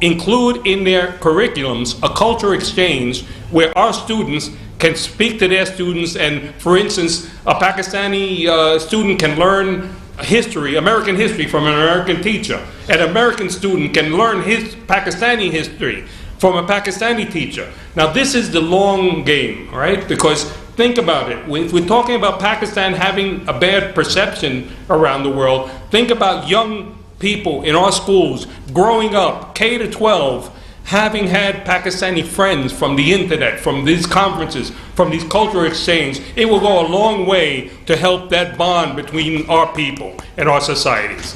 include in their curriculums a culture exchange where our students can speak to their students, and for instance, a Pakistani student can learn history, American history, from an American teacher. An American student can learn his Pakistani history from a Pakistani teacher. Now this is the long game, right? Because think about it. If we're talking about Pakistan having a bad perception around the world, think about young people in our schools growing up, K to 12, having had Pakistani friends from the internet, from these conferences, from these cultural exchange. It will go a long way to help that bond between our people and our societies.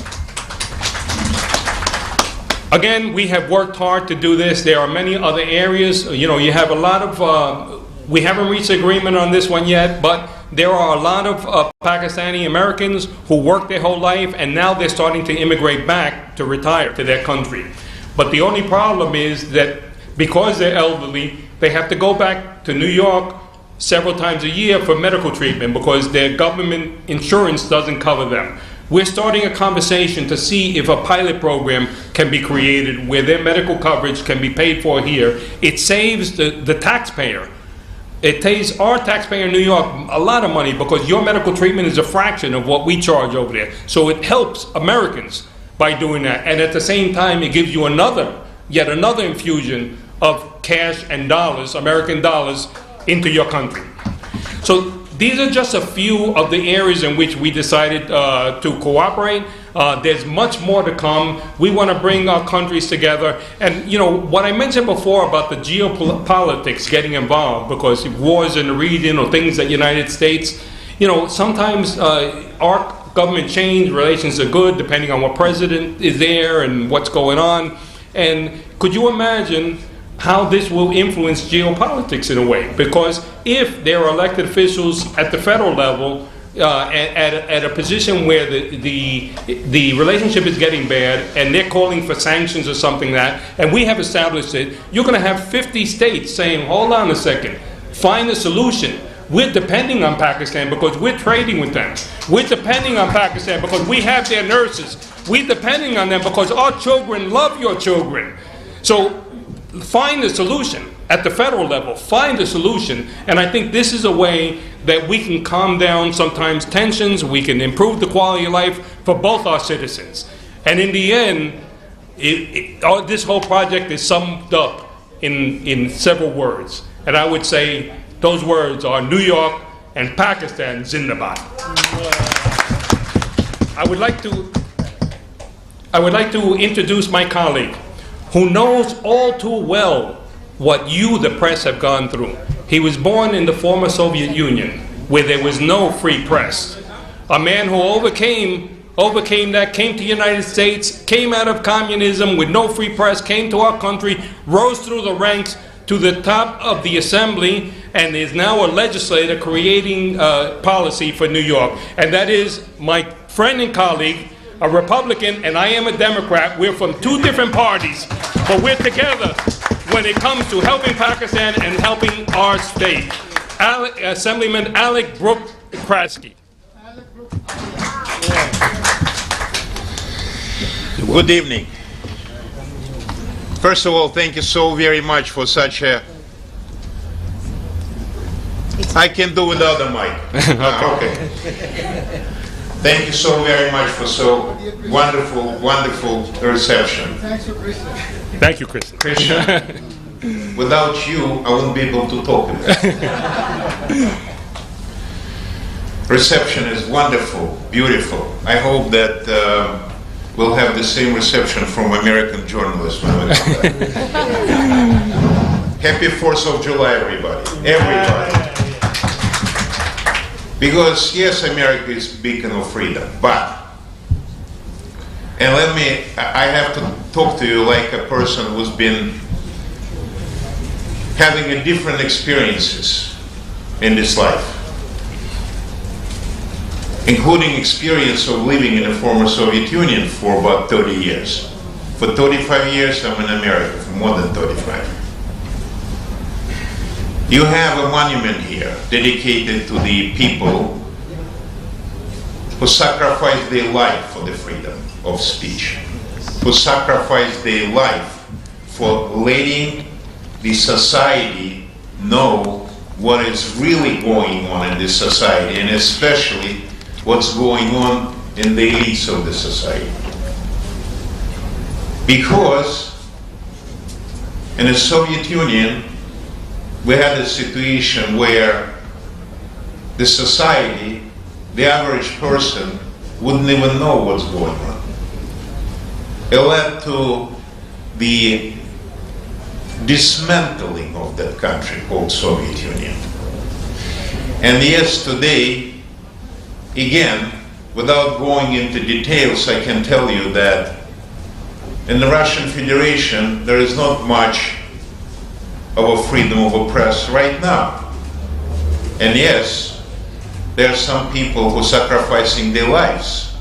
Again, we have worked hard to do this. There are many other areas. You know, you have a lot of, we haven't reached agreement on this one yet, but there are a lot of Pakistani Americans who worked their whole life and now they're starting to immigrate back to retire to their country. But the only problem is that because they're elderly, they have to go back to New York several times a year for medical treatment because their government insurance doesn't cover them. We're starting a conversation to see if a pilot program can be created where their medical coverage can be paid for here. It saves the taxpayer. It pays our taxpayer in New York a lot of money because your medical treatment is a fraction of what we charge over there. So it helps Americans by doing that. And at the same time, it gives you yet another infusion of cash and dollars, American dollars, into your country. So these are just a few of the areas in which we decided to cooperate. There's much more to come. We want to bring our countries together. And you know, what I mentioned before about the geopolitics getting involved, because wars in the region or things that United States, you know, sometimes our government change, relations are good depending on what president is there and what's going on. And could you imagine how this will influence geopolitics in a way? Because if there are elected officials at the federal level at a position where the relationship is getting bad and they're calling for sanctions or something like that, and we have established it, you're going to have 50 states saying, hold on a second, find a solution. We're depending on Pakistan because we're trading with them. We're depending on Pakistan because we have their nurses. We're depending on them because our children love your children. So find a solution at the federal level. Find a solution. And I think this is a way that we can calm down sometimes tensions. We can improve the quality of life for both our citizens. And in the end, this whole project is summed up in several words. And I would say those words are New York and Pakistan Zindabad. I would like to introduce my colleague who knows all too well what you, the press, have gone through. He was born in the former Soviet Union where there was no free press. A man who overcame that, came to the United States, came out of communism with no free press, came to our country, rose through the ranks to the top of the assembly, and is now a legislator creating policy for New York. And that is my friend and colleague, a Republican, and I am a Democrat. We're from two different parties, but we're together when it comes to helping Pakistan and helping our state. Assemblyman Alec Brooke-Krasky. Good evening. First of all, thank you so very much for such a... I can do without the mic. Okay. Thank you so very much for so wonderful, wonderful reception. Thank you, Christian. Christian, without you, I wouldn't be able to talk about it. Reception is wonderful, beautiful. I hope that we'll have the same reception from American journalists when we come back. Happy 4th of July, everybody. Everybody. Because yes, America is a beacon of freedom, but, and I have to talk to you like a person who's been having a different experiences in this life, including experience of living in the former Soviet Union for about 30 years. For 35 years, I'm in America, for more than 35. You have a monument here dedicated to the people who sacrificed their life for the freedom of speech, who sacrificed their life for letting the society know what is really going on in this society, and especially what's going on in the elites of the society. Because in the Soviet Union, we had a situation where the society, the average person, wouldn't even know what's going on. It led to the dismantling of that country called Soviet Union. And yes, today, again, without going into details, I can tell you that in the Russian Federation, there is not much of a freedom of a press right now. And yes, there are some people who are sacrificing their lives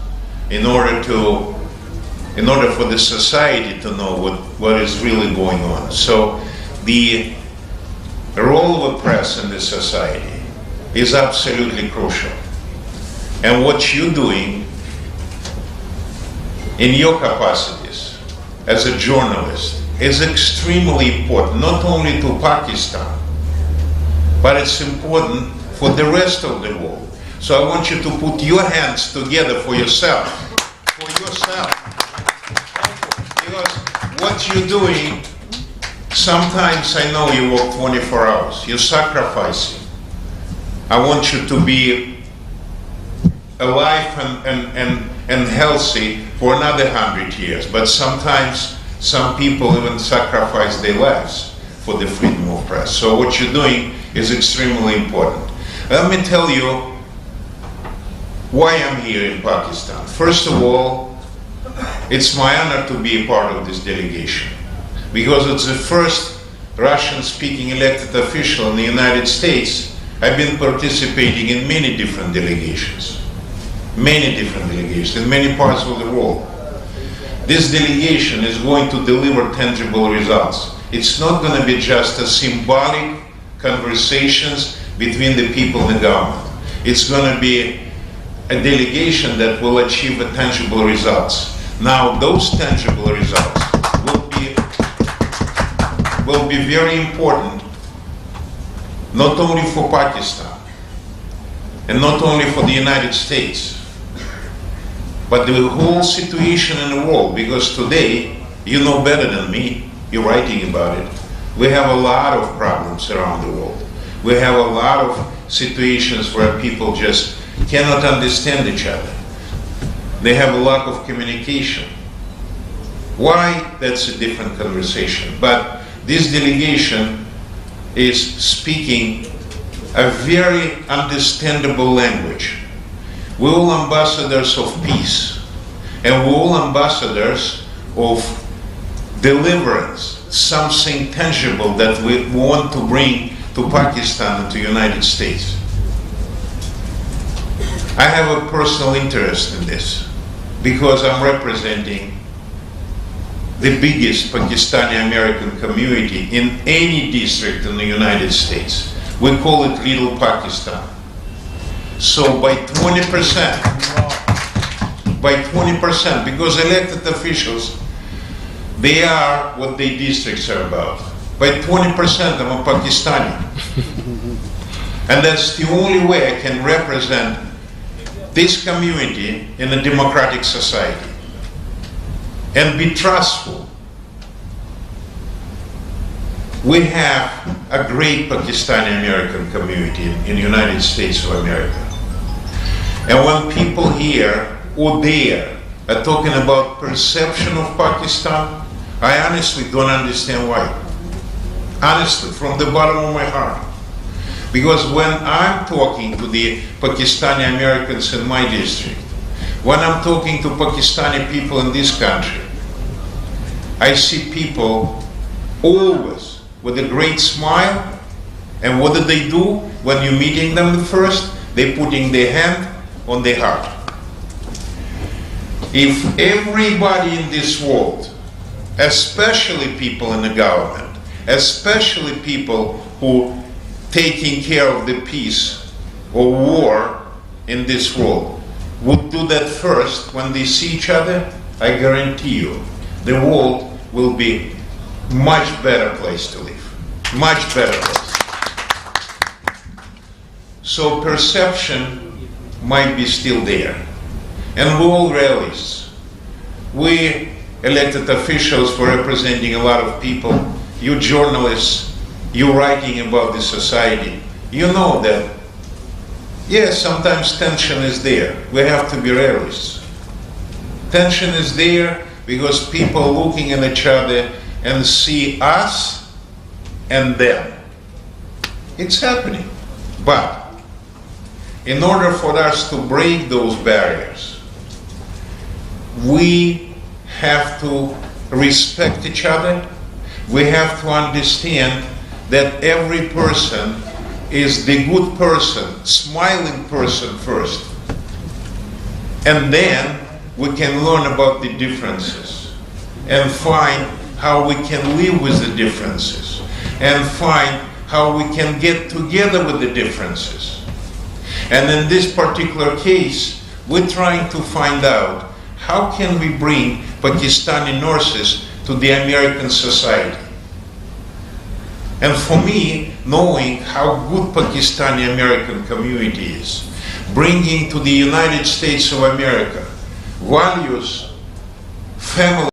in order for the society to know what is really going on. So the role of a press in this society is absolutely crucial. And what you're doing in your capacities as a journalist is extremely important, not only to Pakistan, but it's important for the rest of the world. So I want you to put your hands together for yourself. Because what you're doing, sometimes I know you work 24 hours, you're sacrificing. I want you to be alive and healthy for another 100 years, but sometimes some people even sacrifice their lives for the freedom of press. So what you're doing is extremely important. Let me tell you why I'm here in Pakistan. First of all, it's my honor to be a part of this delegation, because it's the first Russian-speaking elected official in the United States. I've been participating in many different delegations in many parts of the world. This delegation is going to deliver tangible results. It's not going to be just a symbolic conversations between the people and the government. It's going to be a delegation that will achieve tangible results. Now, those tangible results will be very important, not only for Pakistan and not only for the United States, but the whole situation in the world. Because today, you know better than me, you're writing about it, we have a lot of problems around the world. We have a lot of situations where people just cannot understand each other. They have a lack of communication. Why? That's a different conversation. But this delegation is speaking a very understandable language. We're all ambassadors of peace, and we're all ambassadors of deliverance, something tangible that we want to bring to Pakistan and to the United States. I have a personal interest in this because I'm representing the biggest Pakistani American community in any district in the United States. We call it Little Pakistan. So by 20%, because elected officials, they are what their districts are about. By 20%, I'm a Pakistani. And that's the only way I can represent this community in a democratic society and be trustful. We have a great Pakistani American community in the United States of America. And when people here or there are talking about perception of Pakistan, I honestly don't understand why. Honestly, from the bottom of my heart. Because when I'm talking to the Pakistani Americans in my district, when I'm talking to Pakistani people in this country, I see people always with a great smile. And what do they do when you're meeting them first? They're putting their hand on their heart. If everybody in this world, especially people in the government, especially people who taking care of the peace or war in this world, would do that first when they see each other, I guarantee you, the world will be much better place to live. Much better place. So perception might be still there. And we're all realists. We elected officials for representing a lot of people. You journalists, you writing about the society. You know that, yes, sometimes tension is there. We have to be realists. Tension is there because people are looking at each other and see us and them. It's happening. But in order for us to break those barriers, we have to respect each other. We have to understand that every person is the good person, smiling person first. And then we can learn about the differences and find how we can live with the differences and find how we can get together with the differences. And in this particular case, we're trying to find out how can we bring Pakistani nurses to the American society. And for me, knowing how good Pakistani American community is, bringing to the United States of America values, family